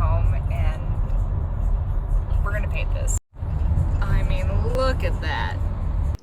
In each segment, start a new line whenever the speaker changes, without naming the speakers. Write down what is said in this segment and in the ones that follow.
home and we're gonna paint this. I mean, look at that.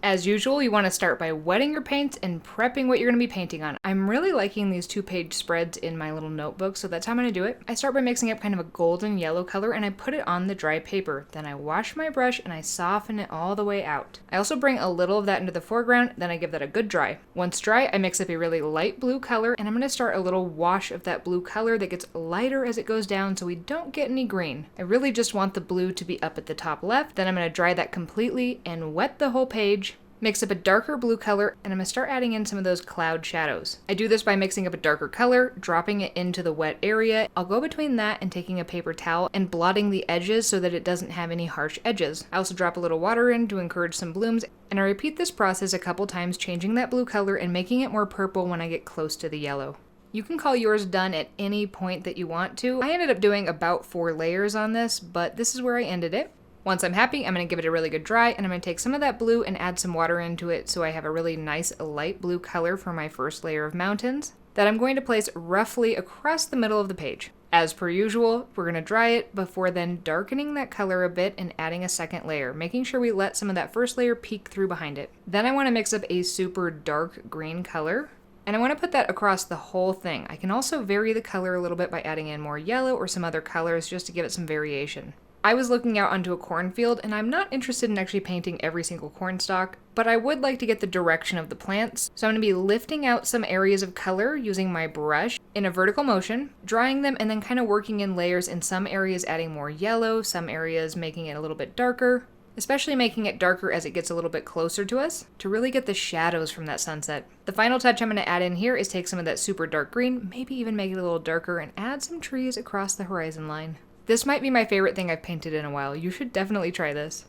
As usual, you want to start by wetting your paints and prepping what you're going to be painting on. I'm really liking these 2-page spreads in my little notebook, so that's how I'm going to do it. I start by mixing up kind of a golden yellow color and I put it on the dry paper. Then I wash my brush and I soften it all the way out. I also bring a little of that into the foreground, then I give that a good dry. Once dry, I mix up a really light blue color and I'm going to start a little wash of that blue color that gets lighter as it goes down so we don't get any green. I really just want the blue to be up at the top left. Then I'm going to dry that completely and wet the whole page. Mix up a darker blue color, and I'm going to start adding in some of those cloud shadows. I do this by mixing up a darker color, dropping it into the wet area. I'll go between that and taking a paper towel and blotting the edges so that it doesn't have any harsh edges. I also drop a little water in to encourage some blooms, and I repeat this process a couple times, changing that blue color and making it more purple when I get close to the yellow. You can call yours done at any point that you want to. I ended up doing about 4 layers on this, but this is where I ended it. Once I'm happy, I'm going to give it a really good dry, and I'm going to take some of that blue and add some water into it so I have a really nice light blue color for my first layer of mountains that I'm going to place roughly across the middle of the page. As per usual, we're going to dry it before then darkening that color a bit and adding a second layer, making sure we let some of that first layer peek through behind it. Then I want to mix up a super dark green color, and I want to put that across the whole thing. I can also vary the color a little bit by adding in more yellow or some other colors just to give it some variation. I was looking out onto a cornfield, and I'm not interested in actually painting every single corn stalk, but I would like to get the direction of the plants. So I'm going to be lifting out some areas of color using my brush in a vertical motion, drying them, and then kind of working in layers, in some areas adding more yellow, some areas making it a little bit darker, especially making it darker as it gets a little bit closer to us to really get the shadows from that sunset. The final touch I'm going to add in here is take some of that super dark green, maybe even make it a little darker, and add some trees across the horizon line. This might be my favorite thing I've painted in a while. You should definitely try this.